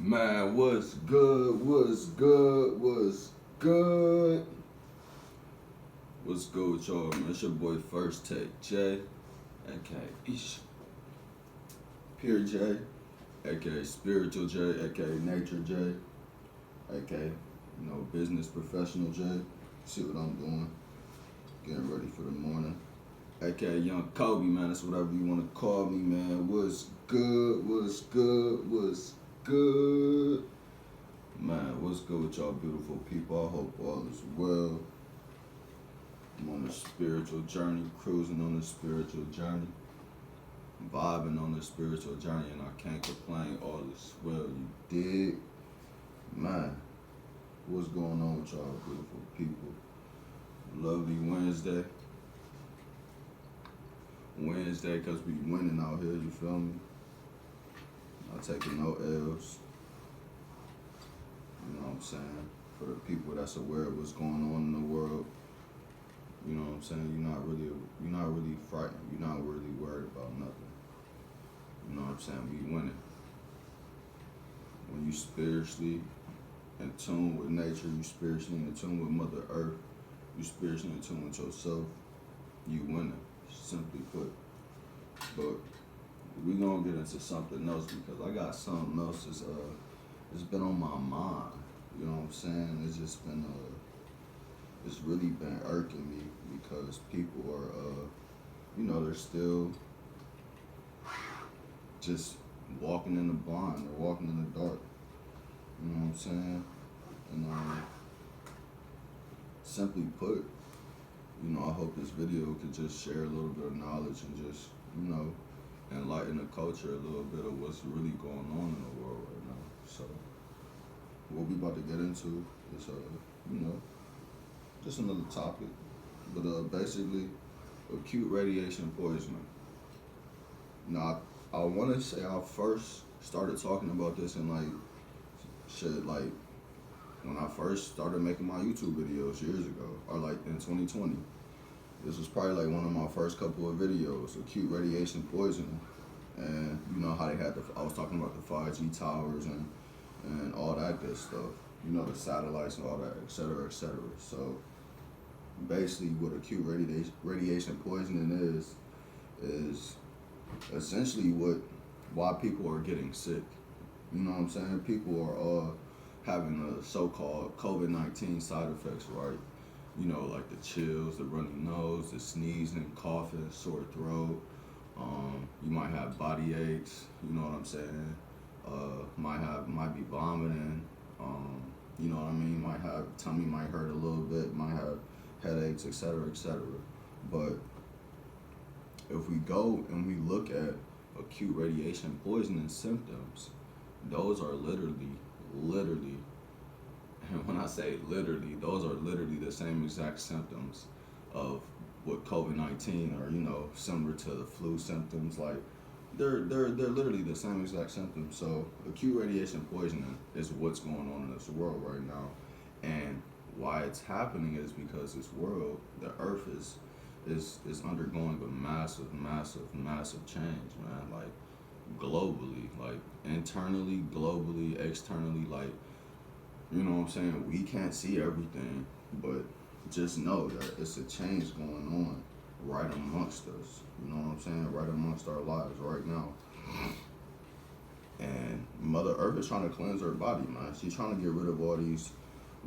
Man, what's good? What's good? What's good? What's good with y'all, man? It's your boy First Take J, aka Ish. Pure J, aka Spiritual J, aka Nature J, aka business professional J. See what I'm doing? Getting ready for the morning. AKA Young Kobe, man. That's whatever you want to call me, man. What's good? What's good? What's good? Man, what's good with y'all beautiful people? I hope all is well. I'm on a spiritual journey, cruising on a spiritual journey, vibing on a spiritual journey, and I can't complain. All is well, you dig? Man, what's going on with y'all beautiful people? Lovely Wednesday, cause we winning out here, you feel me? Not taking no L's. You know what I'm saying? For the people that's aware of what's going on in the world, you know what I'm saying? You're not really frightened. You're not really worried about nothing. You know what I'm saying? We winning. When you spiritually in tune with nature, you spiritually in tune with Mother Earth, you spiritually in tune with yourself, you winning. Simply put. But we gonna get into something else because I got something else that's it's been on my mind. You know what I'm saying? It's just been it's really been irking me because people are they're still just walking in the blind, they're walking in the dark. You know what I'm saying? And simply put, I hope this video could just share a little bit of knowledge and just, enlighten the culture a little bit of what's really going on in the world right now. So, what we about to get into is, just another topic. But basically, acute radiation poisoning. Now, I want to say I first started talking about this in when I first started making my YouTube videos years ago, or in 2020. This was probably one of my first couple of videos, acute radiation poisoning. And you know how they had I was talking about the 5G towers and all that good stuff. The satellites and all that, et cetera, et cetera. So basically what acute radiation poisoning is essentially why people are getting sick. You know what I'm saying? People are having a so-called COVID-19 side effects, right? Like the chills, the runny nose, the sneezing, coughing, sore throat. You might have body aches, you know what I'm saying? Might be vomiting, you know what I mean? Might have, tummy might hurt a little bit, might have headaches, etc., etc. But if we go and we look at acute radiation poisoning symptoms, those are literally, and when I say literally, those are literally the same exact symptoms of what COVID-19 or, similar to the flu symptoms. Like, they're literally the same exact symptoms. So acute radiation poisoning is what's going on in this world right now. And why it's happening is because this world, the earth is undergoing a massive change, man. Like, globally, like internally, globally, externally, like, you know what I'm saying? We can't see everything, but just know that it's a change going on right amongst us. You know what I'm saying? Right amongst our lives right now. And Mother Earth is trying to cleanse her body, man. She's trying to get rid of all these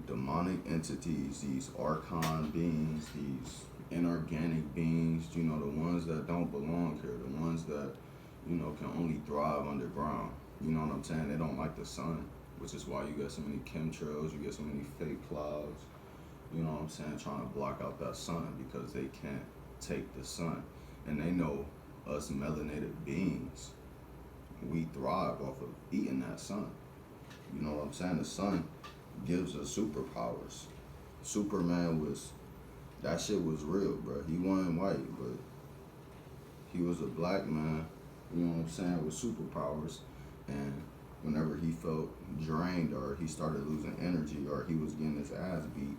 demonic entities, these archon beings, these inorganic beings, the ones that don't belong here, the ones that, can only thrive underground. You know what I'm saying? They don't like the sun, which is why you get so many chemtrails, you get so many fake clouds, you know what I'm saying, trying to block out that sun because they can't take the sun. And they know us melanated beings, we thrive off of eating that sun. You know what I'm saying? The sun gives us superpowers. Superman that shit was real, bro. He wasn't white, but he was a black man, you know what I'm saying, with superpowers. And whenever he felt drained or he started losing energy or he was getting his ass beat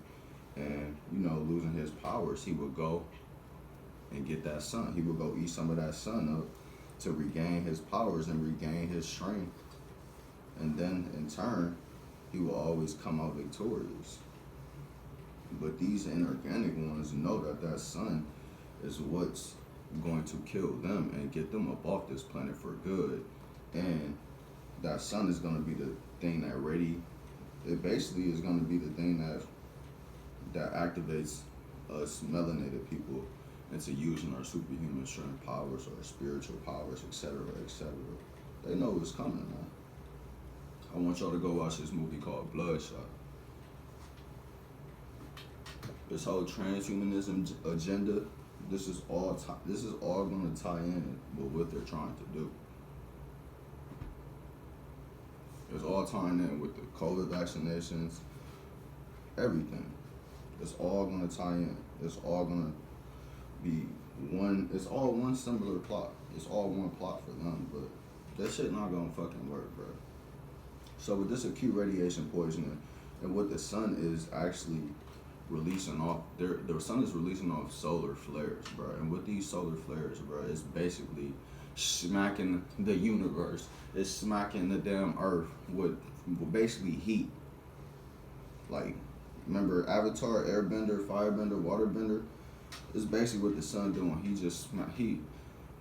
and, losing his powers, he would go and get that sun. He would go eat some of that sun up to regain his powers and regain his strength And then in turn, he will always come out victorious. But these inorganic ones know that that sun is what's going to kill them and get them up off this planet for good. And that sun is going to be the thing that it basically is going to be the thing that activates us melanated people into using our superhuman strength powers or spiritual powers, etc., etc. They know what's coming, man. I want y'all to go watch this movie called Bloodshot. This whole transhumanism agenda, this is all going to tie in with what they're trying to do. It's all tying in with the COVID vaccinations, everything. It's all going to tie in. It's all going to be one. It's all one similar plot. It's all one plot for them, but that shit not going to fucking work, bro. So with this acute radiation poisoning, and what the sun is actually releasing off, the sun is releasing off solar flares, bro. And with these solar flares, bro, it's basically smacking the universe. It's smacking the damn earth with basically heat. Like, remember Avatar, Airbender, Firebender, Waterbender? It's basically what the sun doing.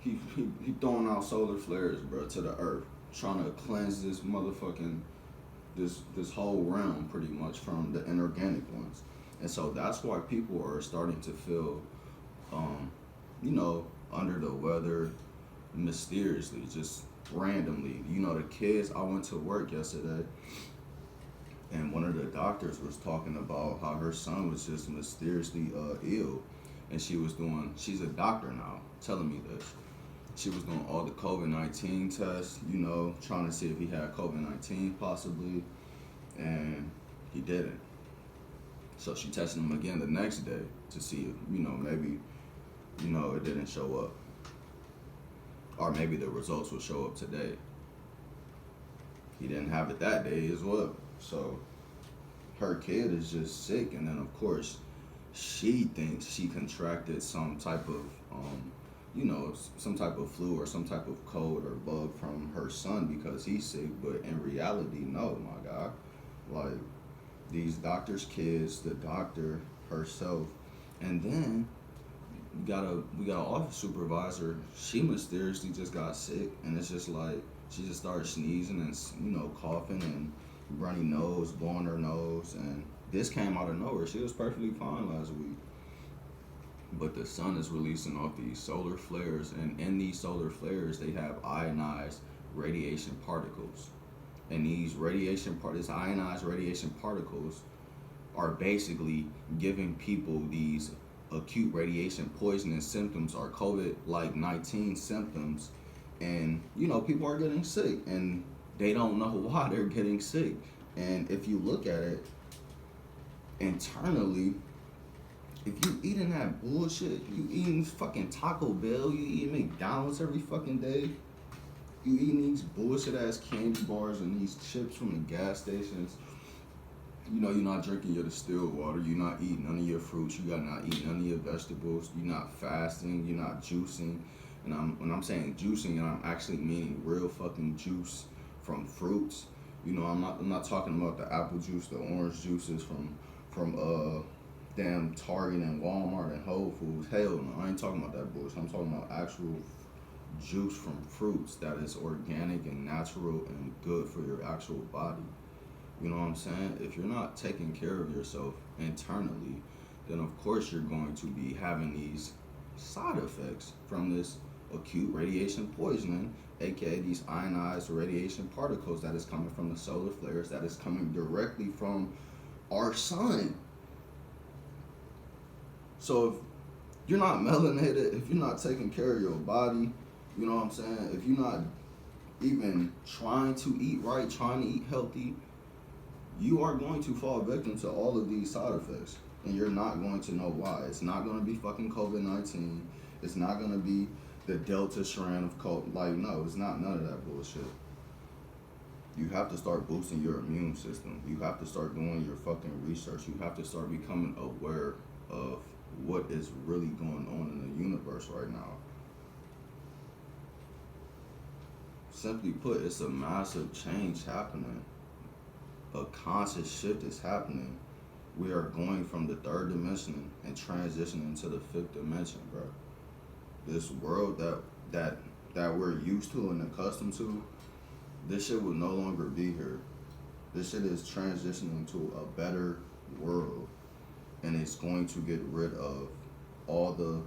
He throwing out solar flares, bro, to the earth, trying to cleanse this motherfucking this whole realm pretty much from the inorganic ones. And so that's why people are starting to feel under the weather mysteriously, just randomly. The kids, I went to work yesterday and one of the doctors was talking about how her son was just mysteriously ill, and she's a doctor now, telling me this. She was doing all the COVID-19 tests, trying to see if he had COVID-19 possibly, and he didn't. So she tested him again the next day to see if, maybe, it didn't show up. Or maybe the results will show up today. He didn't have it that day as well. So her kid is just sick, and then of course she thinks she contracted some type of some type of flu or some type of cold or bug from her son because he's sick, but in reality, no, my God. Like, these doctors' kids, the doctor herself, and then we got an office supervisor. She mysteriously just got sick, and it's just like she just started sneezing and coughing and runny nose, blowing her nose, and this came out of nowhere. She was perfectly fine last week. But the sun is releasing off these solar flares, and in these solar flares, they have ionized radiation particles. And these ionized radiation particles are basically giving people these acute radiation poisoning symptoms or COVID-19 symptoms. And, people are getting sick, and they don't know why they're getting sick. And if you look at it internally, if you eating that bullshit, you eating fucking Taco Bell, you eating McDonald's every fucking day, you eating these bullshit ass candy bars and these chips from the gas stations, you're not drinking your distilled water, you're not eating none of your fruits, you're not eating none of your vegetables, you're not fasting, you're not juicing. And when I'm saying juicing, I'm actually meaning real fucking juice from fruits. I'm not talking about the apple juice, the orange juices from damn Target and Walmart and Whole Foods. Hell no, I ain't talking about that bullshit. I'm talking about actual juice from fruits that is organic and natural and good for your actual body. You know what I'm saying? If you're not taking care of yourself internally, then of course you're going to be having these side effects from this acute radiation poisoning, aka these ionized radiation particles that is coming from the solar flares, that is coming directly from our sun. So if you're not melanated, if you're not taking care of your body, you know what I'm saying? If you're not even trying to eat right, trying to eat healthy, you are going to fall victim to all of these side effects. And you're not going to know why. It's not going to be fucking COVID-19. It's not going to be the Delta strand of COVID. Like, no, it's not none of that bullshit. You have to start boosting your immune system. You have to start doing your fucking research. You have to start becoming aware of what is really going on in the universe right now. Simply put, it's a massive change happening. A conscious shift is happening. We are going from the third dimension and transitioning to the fifth dimension, bro. This world that we're used to and accustomed to, this shit will no longer be here. This shit is transitioning to a better world, and it's going to get rid of all the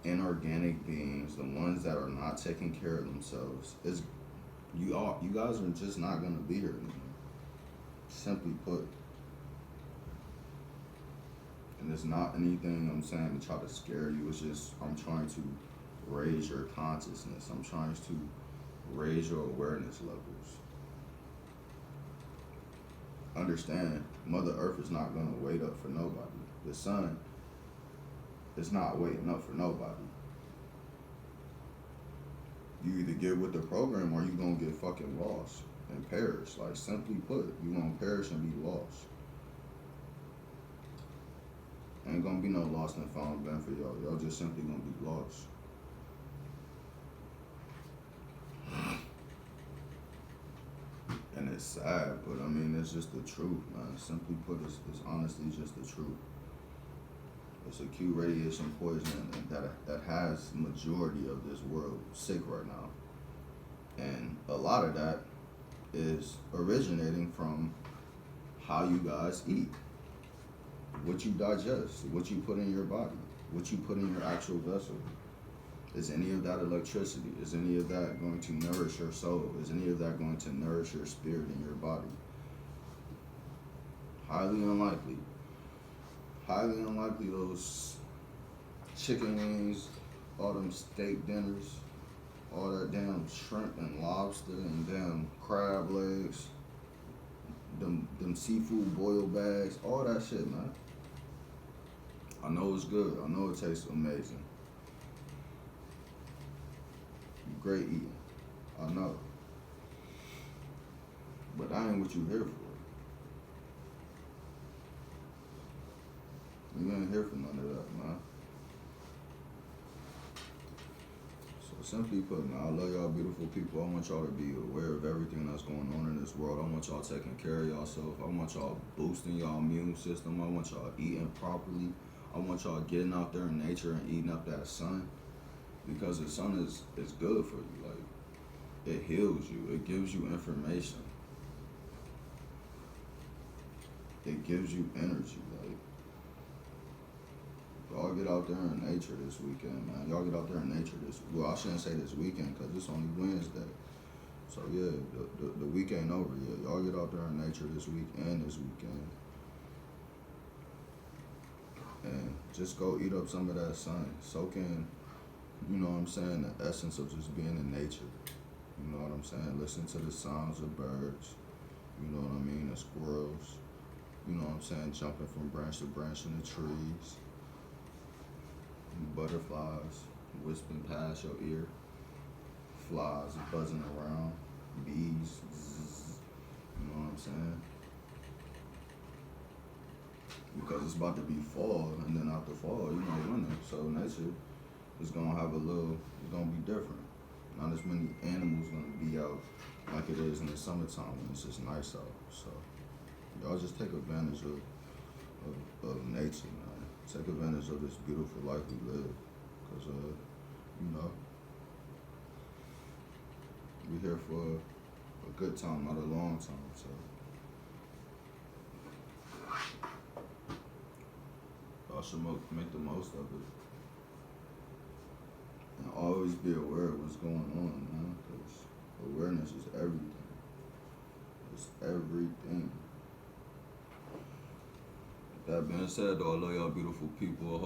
inorganic beings, the ones that are not taking care of themselves. You guys are just not gonna be here anymore. Simply put. And it's not anything I'm saying to try to scare you. It's just I'm trying to raise your consciousness. I'm trying to raise your awareness levels. Understand, Mother Earth is not gonna wait up for nobody. The sun is not waiting up for nobody. You either get with the program or you gonna get fucking lost and perish. Like, simply put, you gonna perish and be lost. Ain't gonna be no lost and found been for y'all. Y'all just simply gonna be lost. And it's sad, but I mean, it's just the truth, man. Simply put, it's honestly just the truth. It's acute radiation poisoning that has the majority of this world sick right now. And a lot of that is originating from how you guys eat, what you digest, what you put in your body, what you put in your actual vessel. Is any of that electricity? Is any of that going to nourish your soul? Is any of that going to nourish your spirit in your body? Highly unlikely. Highly unlikely. Those chicken wings, all them steak dinners, all that damn shrimp and lobster and damn crab legs, them seafood boil bags, all that shit, man. I know it's good. I know it tastes amazing. Great eating. I know. But I ain't what you here for. You ain't here for none of that, man. So simply put, man, I love y'all beautiful people. I want y'all to be aware of everything that's going on in this world. I want y'all taking care of yourself. I want y'all boosting y'all immune system. I want y'all eating properly. I want y'all getting out there in nature and eating up that sun. Because the sun is good for you. Like, it heals you. It gives you information. It gives you energy. Like, y'all get out there in nature this weekend, man. Y'all get out there in nature well, I shouldn't say this weekend because it's only Wednesday. So yeah, the week ain't over yet. Y'all get out there in nature this week and this weekend. And just go eat up some of that sun. Soak in, you know what I'm saying, the essence of just being in nature. You know what I'm saying? Listen to the sounds of birds. You know what I mean? The squirrels. You know what I'm saying? Jumping from branch to branch in the trees. Butterflies whispering past your ear. Flies buzzing around. Bees. Zzz, you know what I'm saying? Because it's about to be fall, and then after fall, you know, winter. So nature is gonna have it's gonna be different. Not as many animals gonna be out like it is in the summertime when it's just nice out. So y'all just take advantage of nature, man. Take advantage of this beautiful life we live. Cause you know, we here for a good time, not a long time. So y'all should make the most of it. And always be aware of what's going on, man, because awareness is everything. It's everything. That being said, though, I love y'all beautiful people. I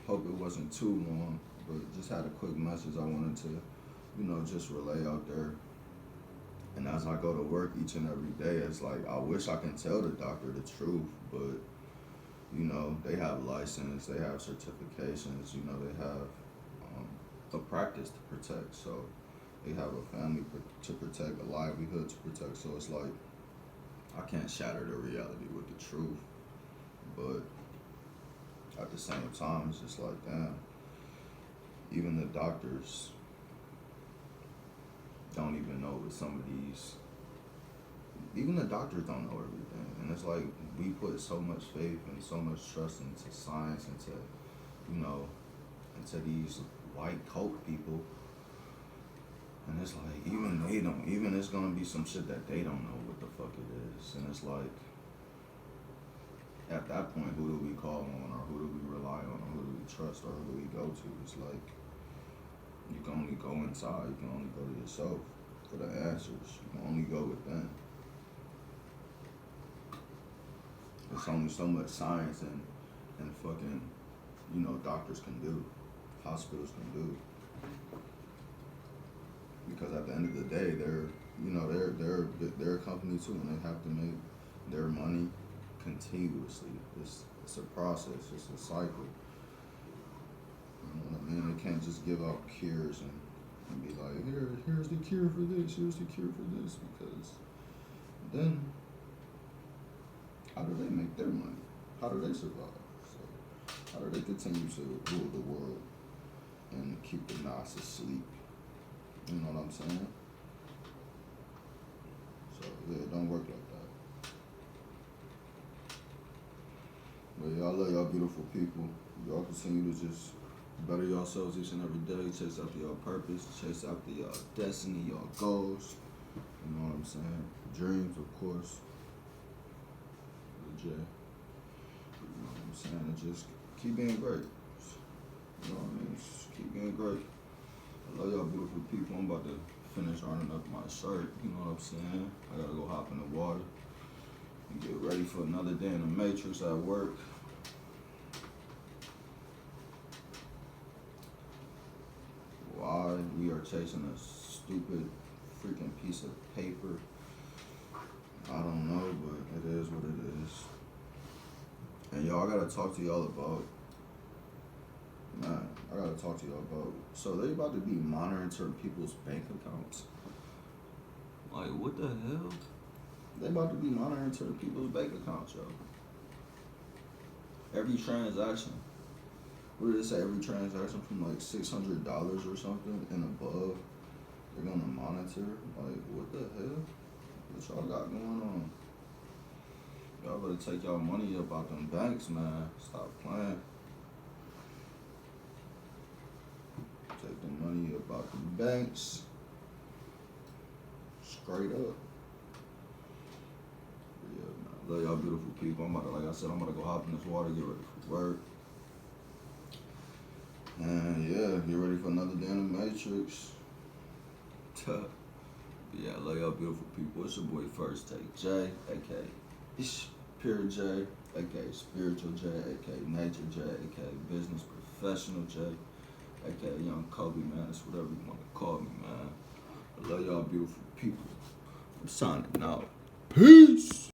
hope it wasn't too long, but just had a quick message I wanted to, you know, just relay out there. And as I go to work each and every day, it's like, I wish I can tell the doctor the truth, but, you know, they have license, they have certifications, you know, they have a practice to protect, so they have a family to protect, a livelihood to protect, so it's like, I can't shatter the reality with the truth, but at the same time, it's just like, damn, even the doctors don't even know with some of these. Even the doctors don't know everything, and it's like we put so much faith and so much trust into science, into into these white coat people, and it's like even they don't. Even it's gonna be some shit that they don't know what the fuck it is, and it's like at that point, who do we call on, or who do we rely on, or who do we trust, or who do we go to? It's like you can only go inside. You can only go to yourself for the answers. You can only go within. There's only so much science and fucking, doctors can do, hospitals can do. Because at the end of the day, they're a company too, and they have to make their money continuously. It's a process. It's a cycle. You know what I mean? They can't just give out cures and be like, here's the cure for this, here's the cure for this, because then how do they make their money? How do they survive? So how do they continue to rule the world and keep the masses asleep? You know what I'm saying? So yeah, it don't work like that. But yeah, I love y'all beautiful people. Y'all continue to just better yourselves each and every day. Chase after your purpose. Chase after your destiny, your goals. You know what I'm saying? Dreams, of course. You know what I'm saying? And just keep being great. You know what I mean? Just keep being great. I love y'all beautiful people. I'm about to finish ironing up my shirt. You know what I'm saying? I gotta go hop in the water and get ready for another day in the Matrix at work. Why we are chasing a stupid freaking piece of paper, I don't know, but it is what it is. And y'all, I gotta talk to y'all about, so they about to be monitoring people's bank accounts. Like, what the hell? They about to be monitoring people's bank accounts, yo. Every transaction. What did it say? Every transaction from like $600 or something and above, they're gonna monitor. Like, what the hell? What y'all got going on? Y'all better take y'all money up out them banks, man. Stop playing. Take the money up out them banks. Straight up. Yeah, man. Love y'all beautiful people. I'm about to go hop in this water, get ready for work. And yeah, get ready for another day in the Matrix. Yeah, I love y'all beautiful people. It's your boy First Take J, aka Pure J, aka Spiritual J, aka Nature J, aka Business Professional J, aka Young Kobe, man. It's whatever you want to call me, man. I love y'all beautiful people. I'm signing out. Peace.